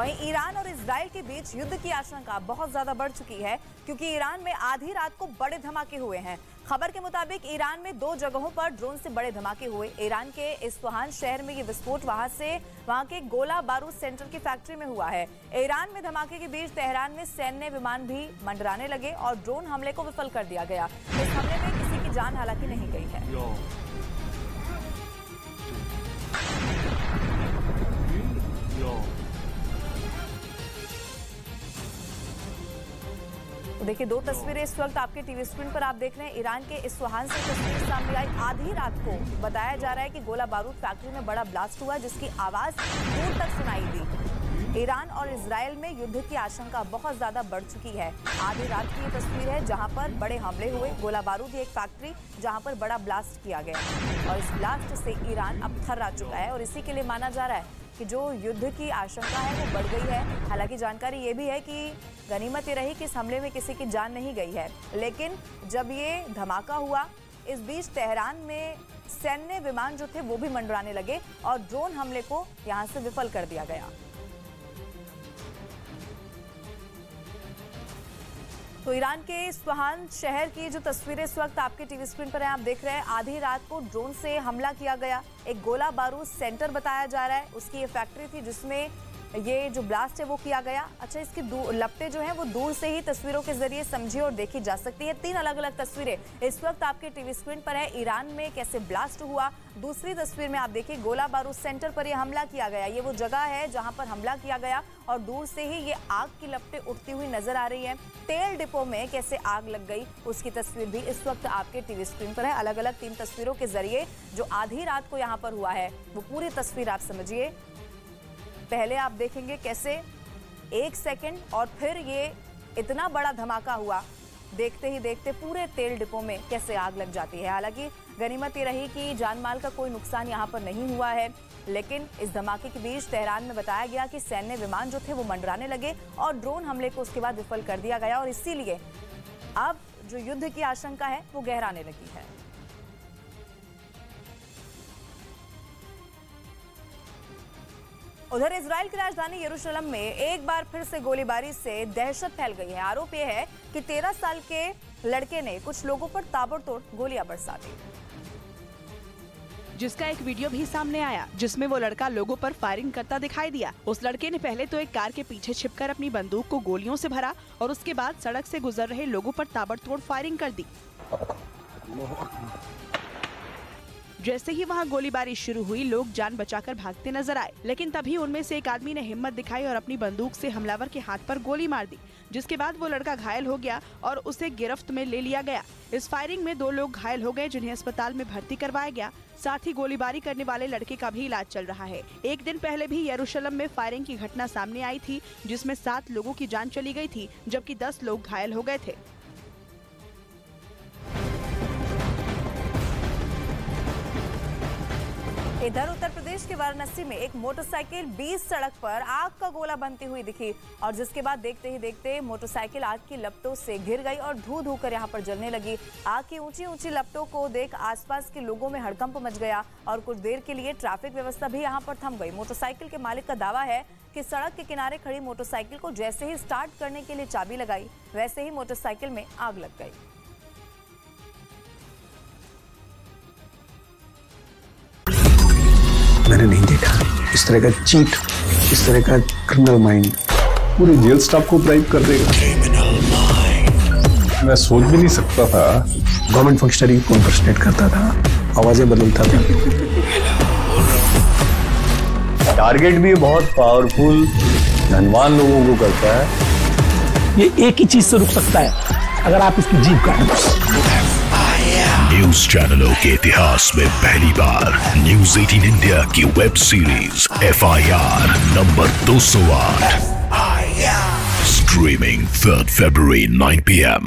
वहीं ईरान और इजराइल के बीच युद्ध की आशंका बहुत ज्यादा बढ़ चुकी है, क्योंकि ईरान में आधी रात को बड़े धमाके हुए हैं। खबर के मुताबिक ईरान में 2 जगहों पर ड्रोन से बड़े धमाके हुए। ईरान के इस्फहान शहर में ये विस्फोट वहां के गोला बारूद सेंटर की फैक्ट्री में हुआ है। ईरान में धमाके के बीच तेहरान में सैन्य विमान भी मंडराने लगे और ड्रोन हमले को विफल कर दिया गया। इस हमले में किसी की जान हालांकि नहीं गई है। तो देखिए 2 तस्वीरें इस वक्त आपके टीवी स्क्रीन पर आप देख रहे हैं। ईरान के इस्फहान से तस्वीर सामने आई। आधी रात को बताया जा रहा है कि गोला बारूद फैक्ट्री में बड़ा ब्लास्ट हुआ, जिसकी आवाज दूर तक सुनाई दी। ईरान और इजराइल में युद्ध की आशंका बहुत ज्यादा बढ़ चुकी है। आधी रात की ये तस्वीर है जहां पर बड़े हमले हुए। गोला बारूद एक फैक्ट्री जहां पर बड़ा ब्लास्ट किया गया और इस ब्लास्ट से ईरान अब थर्रा चुका है और इसी के लिए माना जा रहा है कि जो युद्ध की आशंका है वो बढ़ गई है। हालांकि जानकारी ये भी है कि गनीमत ये रही कि इस हमले में किसी की जान नहीं गई है, लेकिन जब ये धमाका हुआ इस बीच तेहरान में सैन्य विमान जो थे वो भी मंडराने लगे और ड्रोन हमले को यहां से विफल कर दिया गया। तो ईरान के इस्फहान शहर की जो तस्वीरें इस वक्त आपके टीवी स्क्रीन पर हैं, आप देख रहे हैं। आधी रात को ड्रोन से हमला किया गया। एक गोला बारूद सेंटर बताया जा रहा है, उसकी ये फैक्ट्री थी जिसमें ये जो ब्लास्ट है वो किया गया। अच्छा, इसकी लपटें जो हैं वो दूर से ही तस्वीरों के जरिए समझी और देखी जा सकती है। 3 अलग अलग तस्वीरें इस वक्त आपके टीवी स्क्रीन पर है। ईरान में कैसे ब्लास्ट हुआ, दूसरी तस्वीर में आप देखिए गोला बारूद सेंटर पर यह हमला किया गया। ये वो जगह है जहां पर हमला किया गया और दूर से ही ये आग की लपटें उठती हुई नजर आ रही है। तेल डिपो में कैसे आग लग गई उसकी तस्वीर भी इस वक्त आपके टीवी स्क्रीन पर है। अलग अलग 3 तस्वीरों के जरिए जो आधी रात को यहाँ पर हुआ है वो पूरी तस्वीर आप समझिए। पहले आप देखेंगे कैसे 1 सेकंड और फिर ये इतना बड़ा धमाका हुआ, देखते ही देखते पूरे तेल डिपो में कैसे आग लग जाती है। हालांकि गनीमत ये रही कि जान माल का कोई नुकसान यहाँ पर नहीं हुआ है, लेकिन इस धमाके के बीच तेहरान में बताया गया कि सैन्य विमान जो थे वो मंडराने लगे और ड्रोन हमले को उसके बाद विफल कर दिया गया और इसीलिए अब जो युद्ध की आशंका है वो गहराने लगी है। उधर इजराइल की राजधानी यरूशलेम में एक बार फिर से गोलीबारी से दहशत फैल गई है। आरोप यह है कि 13 साल के लड़के ने कुछ लोगों पर ताबड़तोड़ गोलियां बरसा दी, जिसका एक वीडियो भी सामने आया जिसमें वो लड़का लोगों पर फायरिंग करता दिखाई दिया। उस लड़के ने पहले तो एक कार के पीछे छिपकर अपनी बंदूक को गोलियों से भरा और उसके बाद सड़क से गुजर रहे लोगों पर ताबड़तोड़ फायरिंग कर दी। जैसे ही वहां गोलीबारी शुरू हुई, लोग जान बचाकर भागते नजर आए, लेकिन तभी उनमें से एक आदमी ने हिम्मत दिखाई और अपनी बंदूक से हमलावर के हाथ पर गोली मार दी, जिसके बाद वो लड़का घायल हो गया और उसे गिरफ्त में ले लिया गया। इस फायरिंग में 2 लोग घायल हो गए जिन्हें अस्पताल में भर्ती करवाया गया। साथ ही गोलीबारी करने वाले लड़के का भी इलाज चल रहा है। एक दिन पहले भी यरूशलेम में फायरिंग की घटना सामने आई थी, जिसमें 7 लोगों की जान चली गई थी, जबकि 10 लोग घायल हो गए थे। इधर उत्तर प्रदेश के वाराणसी में एक मोटरसाइकिल 20 सड़क पर आग का गोला बनती हुई दिखी और जिसके बाद देखते ही देखते मोटरसाइकिल आग की लपटों से घिर गई और धू धू कर यहाँ पर जलने लगी। आग की ऊंची ऊंची लपटों को देख आसपास के लोगों में हड़कंप मच गया और कुछ देर के लिए ट्रैफिक व्यवस्था भी यहाँ पर थम गई। मोटरसाइकिल के मालिक का दावा है कि सड़क के किनारे खड़ी मोटरसाइकिल को जैसे ही स्टार्ट करने के लिए चाबी लगाई, वैसे ही मोटरसाइकिल में आग लग गई। मैंने नहीं देखा इस तरह का चीट, इस तरह का क्रिमिनल माइंड पूरे जेल स्टाफ को ब्राइब कर देगा। मैं सोच भी नहीं सकता था। गवर्नमेंट फंक्शनरी को इम्पर्सनेट करता था, आवाजें बदलता था। टारगेट भी बहुत पावरफुल धनवान लोगों को करता है। ये एक ही चीज से रुक सकता है, अगर आप इसकी जीभ काट दो। न्यूज चैनलों के इतिहास में पहली बार न्यूज 18 इंडिया की web series FIR number 208 streaming 3 February 9 PM